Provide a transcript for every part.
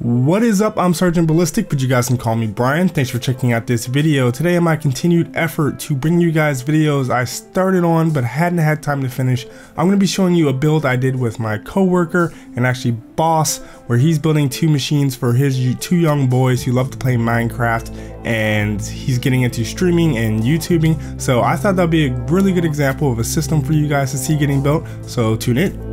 What is up? I'm Sergeant Ballistic, but you guys can call me Brian. Thanks for checking out this video. Today in my continued effort to bring you guys videos I started on but hadn't had time to finish, I'm going to be showing you a build I did with my coworker and actually boss, where he's building two machines for his two young boys who love to play Minecraft, and he's getting into streaming and YouTubing. So I thought that'd be a really good example of a system for you guys to see getting built, so tune in.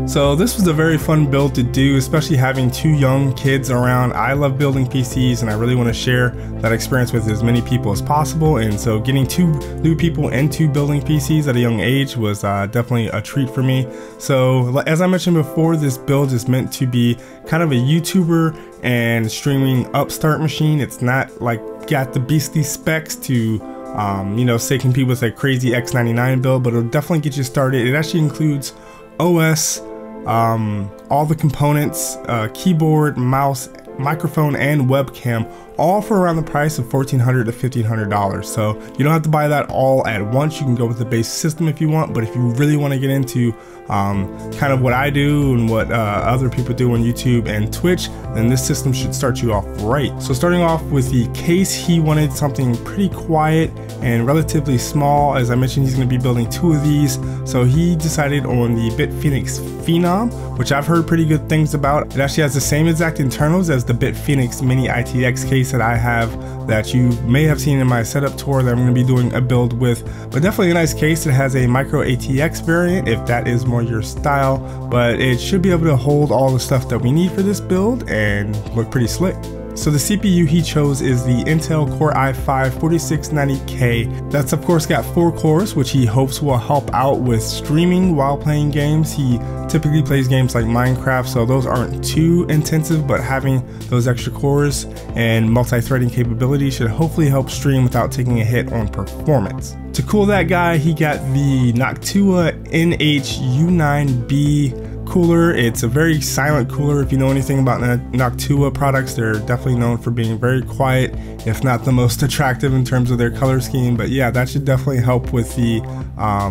So this was a very fun build to do, especially having two young kids around. I love building PCs and I really want to share that experience with as many people as possible, and so getting two new people into building PCs at a young age was definitely a treat for me. So as I mentioned before, this build is meant to be kind of a YouTuber and streaming upstart machine. It's not like got the beastly specs to you know, say compete with a crazy X99 build, but it'll definitely get you started. It actually includes OS, all the components, keyboard, mouse, microphone, and webcam, all for around the price of $1,400 to $1,500. So you don't have to buy that all at once. You can go with the base system if you want, but if you really want to get into kind of what I do and what other people do on YouTube and Twitch, then this system should start you off right. So starting off with the case, he wanted something pretty quiet and relatively small. As I mentioned, he's going to be building two of these, so he decided on the BitFenix Phenom, which I've heard pretty good things about. It actually has the same exact internals as the BitFenix Mini ITX case that I have, that you may have seen in my setup tour that I'm going to be doing a build with, but definitely a nice case. It has a micro ATX variant if that is more your style, but it should be able to hold all the stuff that we need for this build and look pretty slick. So the CPU he chose is the Intel Core i5-4690K. That's of course got 4 cores, which he hopes will help out with streaming while playing games. He typically plays games like Minecraft, so those aren't too intensive, but having those extra cores and multi-threading capability should hopefully help stream without taking a hit on performance. To cool that guy, he got the Noctua NH-U9B cooler. It's a very silent cooler. If you know anything about Noctua products, they're definitely known for being very quiet, if not the most attractive in terms of their color scheme. But yeah, that should definitely help with the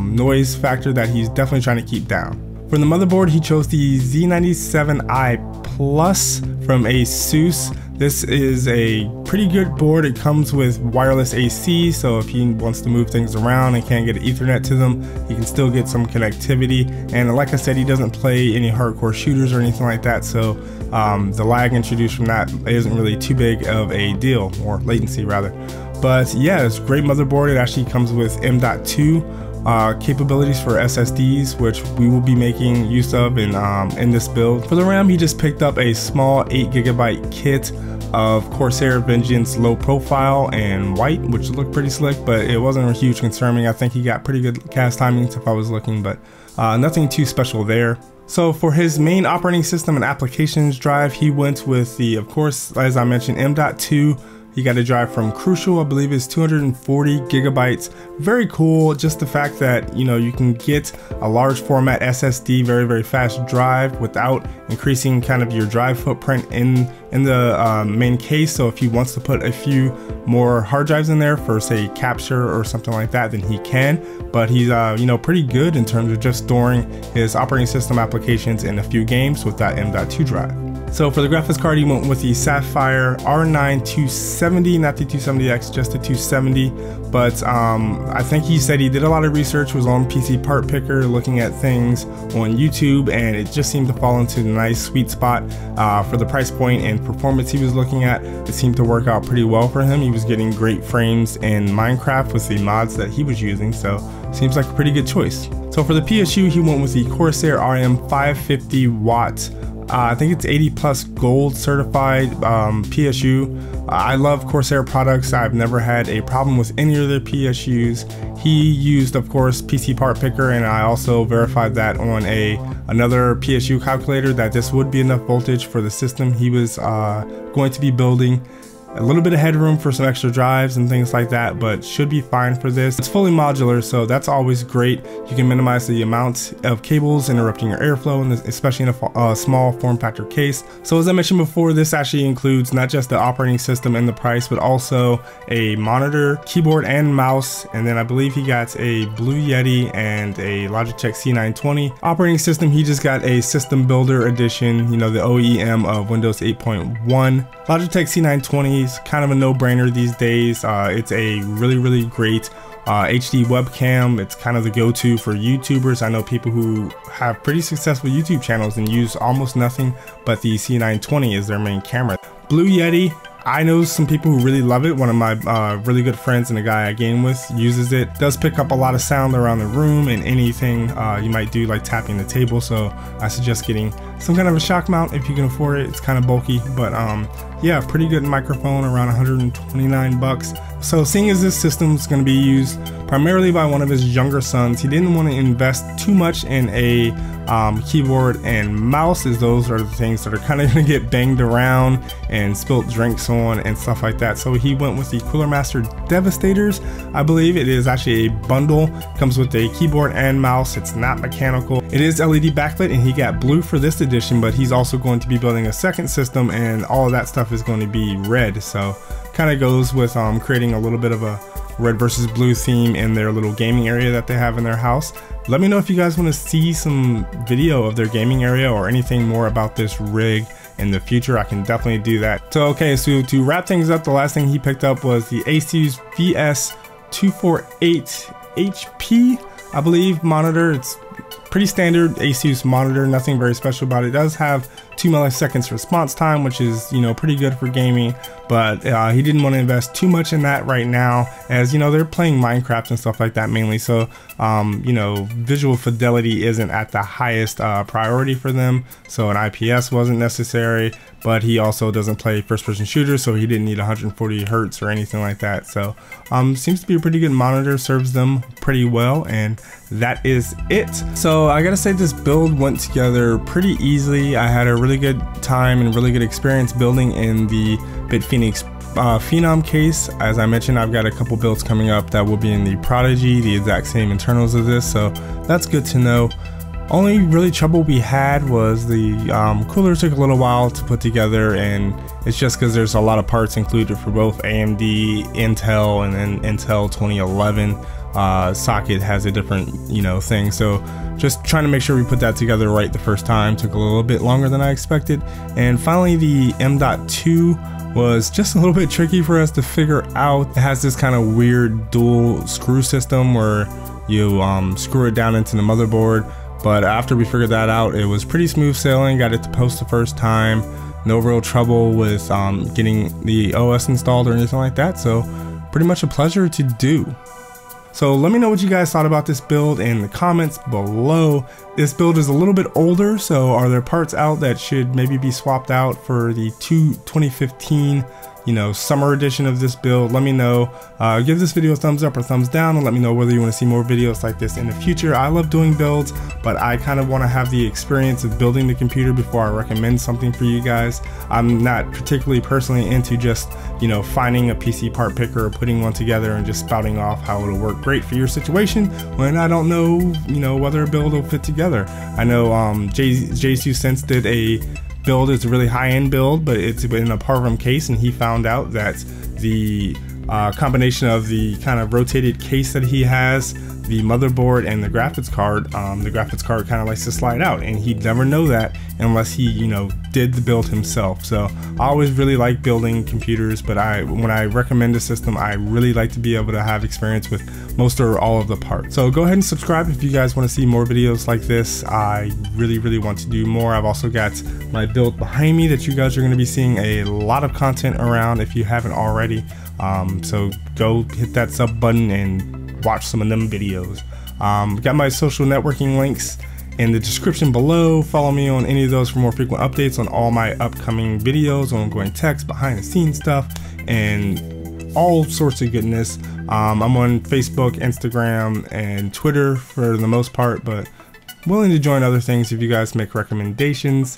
noise factor that he's definitely trying to keep down. For the motherboard, he chose the Z97I-PLUS from Asus. This is a pretty good board. It comes with wireless AC, so if he wants to move things around and can't get Ethernet to them, he can still get some connectivity. And like I said, he doesn't play any hardcore shooters or anything like that, so the lag introduced from that isn't really too big of a deal, or latency rather. But yeah, it's a great motherboard. It actually comes with M.2 capabilities for SSDs, which we will be making use of in this build. For the RAM, he just picked up a small 8GB kit of Corsair Vengeance low profile and white, which looked pretty slick, but it wasn't a huge concern me. I think he got pretty good cast timings if I was looking, but nothing too special there. So for his main operating system and applications drive, he went with the, of course, as I mentioned, M.2. He got a drive from Crucial, I believe it's 240 gigabytes. Very cool, just the fact that, you know, you can get a large format SSD, very fast drive without increasing kind of your drive footprint in the main case. So if he wants to put a few more hard drives in there for, say, capture or something like that, then he can. But he's you know, pretty good in terms of just storing his operating system applications in a few games with that M.2 drive. So for the graphics card, he went with the Sapphire R9 270, not the 270X, just the 270. But I think he said he did a lot of research, was on PC Part Picker looking at things on YouTube, and it just seemed to fall into a nice sweet spot for the price point and performance he was looking at. It seemed to work out pretty well for him. He was getting great frames in Minecraft with the mods that he was using, so seems like a pretty good choice. So for the PSU, he went with the Corsair RM 550 watt. I think it's 80+ gold certified PSU. I love Corsair products. I've never had a problem with any of their PSUs. He used, of course, PC Part Picker, and I also verified that on another PSU calculator that this would be enough voltage for the system he was going to be building. A little bit of headroom for some extra drives and things like that, but should be fine for this. It's fully modular, so that's always great. You can minimize the amount of cables interrupting your airflow, and especially in a small form factor case. So as I mentioned before, this actually includes not just the operating system and the price, but also a monitor, keyboard and mouse, and then I believe he got a Blue Yeti and a Logitech C920. Operating system, he just got a System Builder Edition, you know, the OEM of Windows 8.1. Logitech C920 is kind of a no-brainer these days. It's a really great HD webcam. It's kind of the go-to for YouTubers. I know people who have pretty successful YouTube channels and use almost nothing but the C920 as their main camera. Blue Yeti, I know some people who really love it. One of my really good friends and a guy I game with uses it. Does pick up a lot of sound around the room and anything you might do, like tapping the table. So I suggest getting some kind of a shock mount if you can afford it. It's kind of bulky, but yeah, pretty good microphone, around 129 bucks. So seeing as this system is going to be used primarily by one of his younger sons, he didn't want to invest too much in a keyboard and mouse, as those are the things that are kind of going to get banged around and spilt drinks on and stuff like that. So he went with the Cooler Master Devastators. I believe it is actually a bundle, comes with a keyboard and mouse. It's not mechanical. It is LED backlit, and he got blue for this edition, but he's also going to be building a second system, and all of that stuff is going to be red. So kind of goes with creating a little bit of a red versus blue theme in their little gaming area that they have in their house. Let me know if you guys want to see some video of their gaming area or anything more about this rig in the future. I can definitely do that. So okay, so to wrap things up, the last thing he picked up was the Asus VS248H-P, I believe, monitor. It's pretty standard Asus monitor, nothing very special about it. It does have 2 milliseconds response time, which is, you know, pretty good for gaming, but he didn't want to invest too much in that right now, as you know, they're playing Minecraft and stuff like that mainly. So you know, visual fidelity isn't at the highest priority for them, so an IPS wasn't necessary. But he also doesn't play first-person shooters, so he didn't need 140 hertz or anything like that. So seems to be a pretty good monitor, serves them pretty well, and that is it. So I gotta say, this build went together pretty easily. I had a really good time and really good experience building in the BitFenix Phenom case. As I mentioned, I've got a couple builds coming up that will be in the Prodigy, the exact same internals of this, so that's good to know. Only really trouble we had was the cooler took a little while to put together, and it's just because there's a lot of parts included for both AMD, Intel, and then Intel 2011 socket has a different, you know, thing. So just trying to make sure we put that together right the first time took a little bit longer than I expected. And finally, the M.2 was just a little bit tricky for us to figure out. It has this kind of weird dual screw system where you screw it down into the motherboard. But after we figured that out, it was pretty smooth sailing. Got it to post the first time. No real trouble with getting the OS installed or anything like that. So pretty much a pleasure to do. So let me know what you guys thought about this build in the comments below. This build is a little bit older, so are there parts out that should maybe be swapped out for the 2015, you know, summer edition of this build? Let me know. Give this video a thumbs up or thumbs down, and let me know whether you want to see more videos like this in the future. I love doing builds, but I kind of want to have the experience of building the computer before I recommend something for you guys. I'm not particularly personally into just, you know, finding a PC part picker or putting one together and just spouting off how it'll work great for your situation when I don't know, you know, whether a build will fit together. I know J2 Sense did a build. It's a really high-end build, but it's in a Parvum case, and he found out that the combination of the kind of rotated case that he has, the motherboard, and the graphics card kind of likes to slide out, and he'd never know that unless he, you know, did the build himself. So I always really like building computers, but when I recommend a system, I really like to be able to have experience with most or all of the parts. So go ahead and subscribe if you guys want to see more videos like this. I really want to do more. I've also got my build behind me that you guys are going to be seeing a lot of content around if you haven't already. So go hit that sub button and watch some of them videos. Got my social networking links in the description below. Follow me on any of those for more frequent updates on all my upcoming videos, ongoing text, behind the scenes stuff, and all sorts of goodness. I'm on Facebook, Instagram, and Twitter for the most part, but willing to join other things if you guys make recommendations.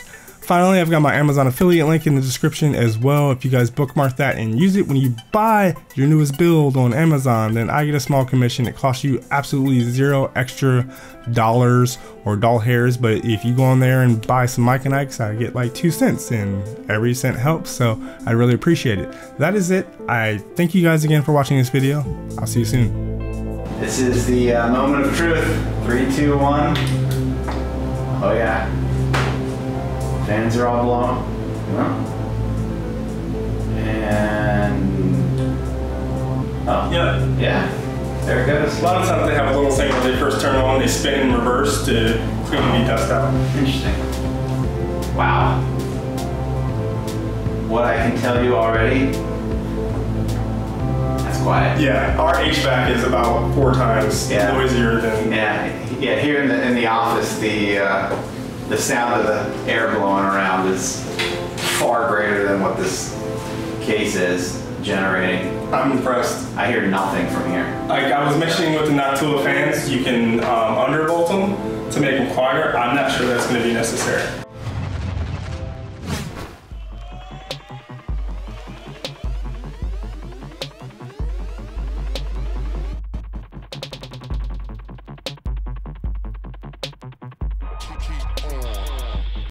Finally, I've got my Amazon affiliate link in the description as well. If you guys bookmark that and use it when you buy your newest build on Amazon, then I get a small commission. It costs you absolutely $0 extra dollars or doll hairs, but if you go on there and buy some mic and Ikes, I get like 2 cents, and every cent helps, so I really appreciate it. That is it. I thank you guys again for watching this video. I'll see you soon. This is the moment of truth. 3, 2, 1. Oh yeah. Fans are all blown. And oh yeah. There it goes. A lot of times they have a little thing when they first turn on, they spin in reverse to clean any dust out. Interesting. Wow. What I can tell you already, that's quiet. Yeah, our HVAC is about 4 times noisier than... Yeah, here in the office, the sound of the air blowing around is far greater than what this case is generating. I'm impressed. I hear nothing from here. Like I was mentioning with the Noctua fans, you can undervolt them to make them quieter. I'm not sure that's going to be necessary.